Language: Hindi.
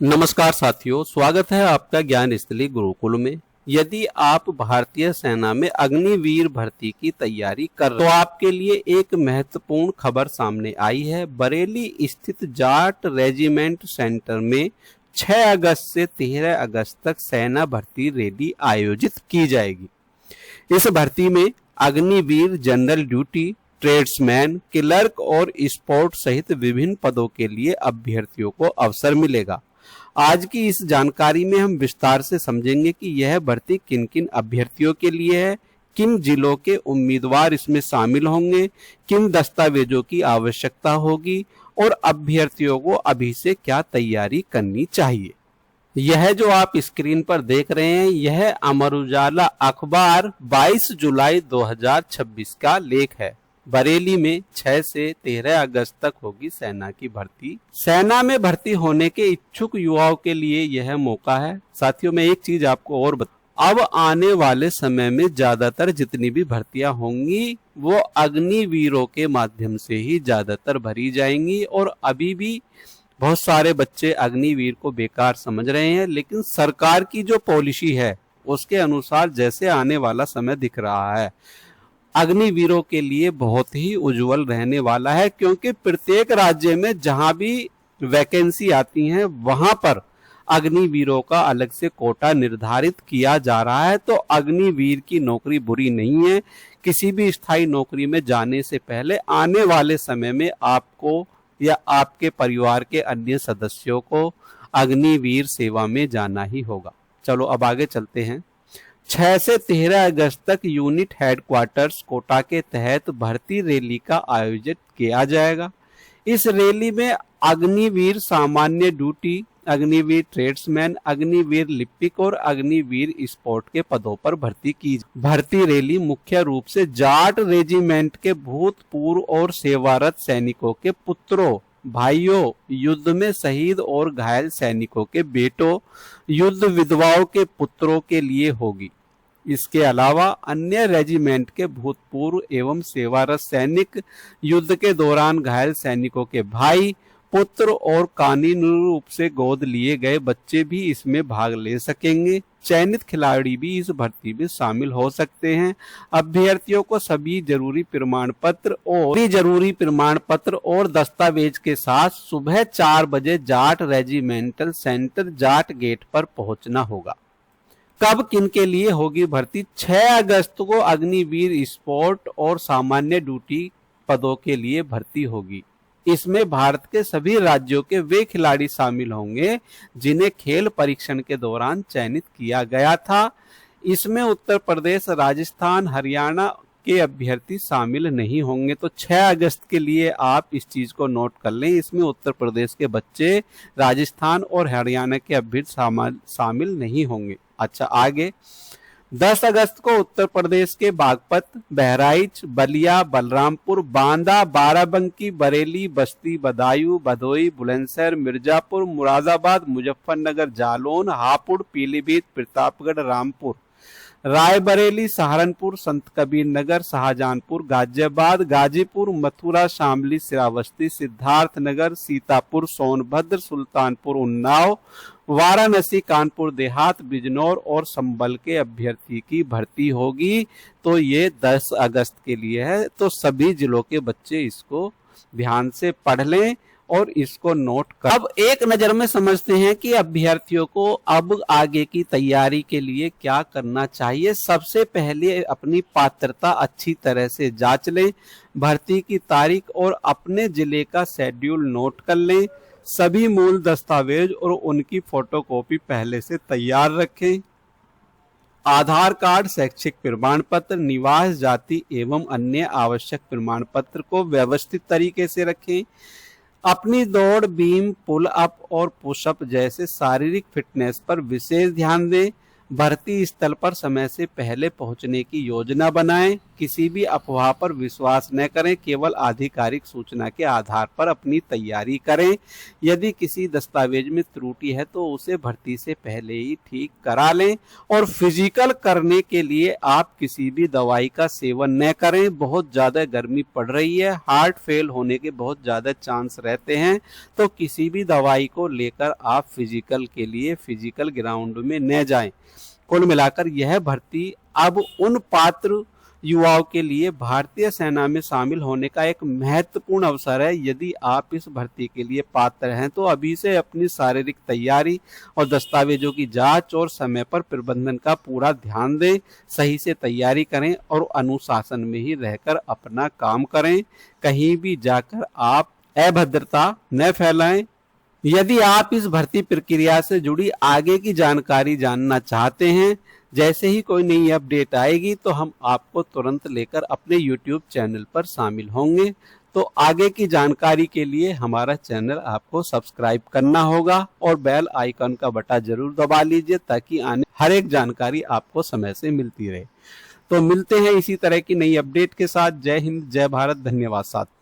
नमस्कार साथियों, स्वागत है आपका ज्ञान स्थली गुरुकुल में। यदि आप भारतीय सेना में अग्निवीर भर्ती की तैयारी कर रहे हैं तो आपके लिए एक महत्वपूर्ण खबर सामने आई है। बरेली स्थित जाट रेजिमेंट सेंटर में 6 अगस्त से 13 अगस्त तक सेना भर्ती रैली आयोजित की जाएगी। इस भर्ती में Agniveer, general duty, tradesman, clerk और स्पोर्ट सहित विभिन्न पदों के लिए अभ्यर्थियों को अवसर मिलेगा। आज की इस जानकारी में हम विस्तार से समझेंगे कि यह भर्ती किन किन अभ्यर्थियों के लिए है, किन जिलों के उम्मीदवार इसमें शामिल होंगे, किन दस्तावेजों की आवश्यकता होगी और अभ्यर्थियों को अभी से क्या तैयारी करनी चाहिए। यह जो आप स्क्रीन पर देख रहे हैं, यह अमर उजाला अखबार 22 जुलाई 2026 का लेख है। बरेली में 6 से 13 अगस्त तक होगी सेना की भर्ती। सेना में भर्ती होने के इच्छुक युवाओं के लिए यह मौका है। साथियों, मैं एक चीज आपको और अब आने वाले समय में ज्यादातर जितनी भी भर्तियां होंगी वो अग्निवीरों के माध्यम से ही ज्यादातर भरी जाएंगी। और अभी भी बहुत सारे बच्चे अग्निवीर को बेकार समझ रहे हैं, लेकिन सरकार की जो पॉलिसी है उसके अनुसार जैसे आने वाला समय दिख रहा है, अग्निवीरों के लिए बहुत ही उज्जवल रहने वाला है। क्योंकि प्रत्येक राज्य में जहां भी वैकेंसी आती है वहां पर अग्निवीरों का अलग से कोटा निर्धारित किया जा रहा है। तो अग्निवीर की नौकरी बुरी नहीं है। किसी भी स्थायी नौकरी में जाने से पहले आने वाले समय में आपको या आपके परिवार के अन्य सदस्यों को अग्निवीर सेवा में जाना ही होगा। चलो अब आगे चलते हैं। 6 से 13 अगस्त तक यूनिट हेडक्वार्टर्स कोटा के तहत भर्ती रैली का आयोजित किया जाएगा। इस रैली में अग्निवीर सामान्य ड्यूटी, अग्निवीर ट्रेड्समैन, अग्निवीर लिपिक और अग्निवीर स्पोर्ट के पदों पर भर्ती रैली मुख्य रूप से जाट रेजिमेंट के भूतपूर्व और सेवारत सैनिकों के पुत्रों, भाइयों, युद्ध में शहीद और घायल सैनिकों के बेटों, युद्ध विधवाओं के पुत्रों के लिए होगी। इसके अलावा अन्य रेजिमेंट के भूतपूर्व एवं सेवारत सैनिक, युद्ध के दौरान घायल सैनिकों के भाई, पुत्र और कानूनी रूप से गोद लिए गए बच्चे भी इसमें भाग ले सकेंगे। चयनित खिलाड़ी भी इस भर्ती में शामिल हो सकते हैं। अभ्यर्थियों को सभी जरूरी प्रमाण पत्र और दस्तावेज के साथ सुबह 4 बजे Jat regimental centre Jat gate पर पहुंचना होगा। कब किन के लिए होगी भर्ती? 6 अगस्त को अग्निवीर, स्पोर्ट और सामान्य ड्यूटी पदों के लिए भर्ती होगी। इसमें भारत के सभी राज्यों के वे खिलाड़ी शामिल होंगे जिन्हें खेल परीक्षण के दौरान चयनित किया गया था। इसमें उत्तर प्रदेश, राजस्थान, हरियाणा के अभ्यर्थी शामिल नहीं होंगे। तो 6 अगस्त के लिए आप इस चीज को नोट कर लें, इसमें उत्तर प्रदेश के बच्चे, राजस्थान और हरियाणा के अभ्यर्थी शामिल नहीं होंगे। अच्छा, आगे 10 अगस्त को उत्तर प्रदेश के बागपत, बहराइच, बलिया, बलरामपुर, बांदा, बाराबंकी, बरेली, बस्ती, बदायूं, भदोई, बुलंदशहर, मिर्जापुर, मुरादाबाद, मुजफ्फरनगर, जालौन, हापुड़, पीलीभीत, प्रतापगढ़, रामपुर, रायबरेली, सहारनपुर, संत कबीर नगर, शाहजहांपुर, गाजियाबाद, गाजीपुर, मथुरा, शामली, श्रावस्ती, सिद्धार्थनगर, सीतापुर, सोनभद्र, सुल्तानपुर, उन्नाव, वाराणसी, कानपुर देहात, बिजनौर और संभल के अभ्यर्थी की भर्ती होगी। तो ये 10 अगस्त के लिए है। तो सभी जिलों के बच्चे इसको ध्यान से पढ़ लें और इसको नोट कर। अब एक नजर में समझते हैं कि अभ्यर्थियों को अब आगे की तैयारी के लिए क्या करना चाहिए। सबसे पहले अपनी पात्रता अच्छी तरह से जांच लें, भर्ती की तारीख और अपने जिले का शेड्यूल नोट कर लें, सभी मूल दस्तावेज और उनकी फोटोकॉपी पहले से तैयार रखें। आधार कार्ड, शैक्षिक प्रमाण पत्र, निवास, जाति एवं अन्य आवश्यक प्रमाण पत्र को व्यवस्थित तरीके से रखें। अपनी दौड़, बीम, पुल अप और पुशअप जैसे शारीरिक फिटनेस पर विशेष ध्यान दें। भर्ती स्थल पर समय से पहले पहुंचने की योजना बनाएं। किसी भी अफवाह पर विश्वास न करें, केवल आधिकारिक सूचना के आधार पर अपनी तैयारी करें। यदि किसी दस्तावेज में त्रुटि है तो उसे भर्ती से पहले ही ठीक करा लें। और फिजिकल करने के लिए आप किसी भी दवाई का सेवन न करें। बहुत ज्यादा गर्मी पड़ रही है, हार्ट फेल होने के बहुत ज्यादा चांस रहते हैं, तो किसी भी दवाई को लेकर आप फिजिकल के लिए फिजिकल ग्राउंड में न जाएं। कुल मिलाकर यह भर्ती अब उन पात्र युवाओं के लिए भारतीय सेना में शामिल होने का एक महत्वपूर्ण अवसर है। यदि आप इस भर्ती के लिए पात्र हैं तो अभी से अपनी शारीरिक तैयारी और दस्तावेजों की जांच और समय पर प्रबंधन का पूरा ध्यान दें। सही से तैयारी करें और अनुशासन में ही रहकर अपना काम करें। कहीं भी जाकर आप अभद्रता न फैलाएं। यदि आप इस भर्ती प्रक्रिया से जुड़ी आगे की जानकारी जानना चाहते हैं, जैसे ही कोई नई अपडेट आएगी तो हम आपको तुरंत लेकर अपने YouTube चैनल पर शामिल होंगे। तो आगे की जानकारी के लिए हमारा चैनल आपको सब्सक्राइब करना होगा और बेल आइकन का बटन जरूर दबा लीजिए ताकि आने हर एक जानकारी आपको समय से मिलती रहे। तो मिलते हैं इसी तरह की नई अपडेट के साथ। जय हिंद, जय भारत, धन्यवाद साथ।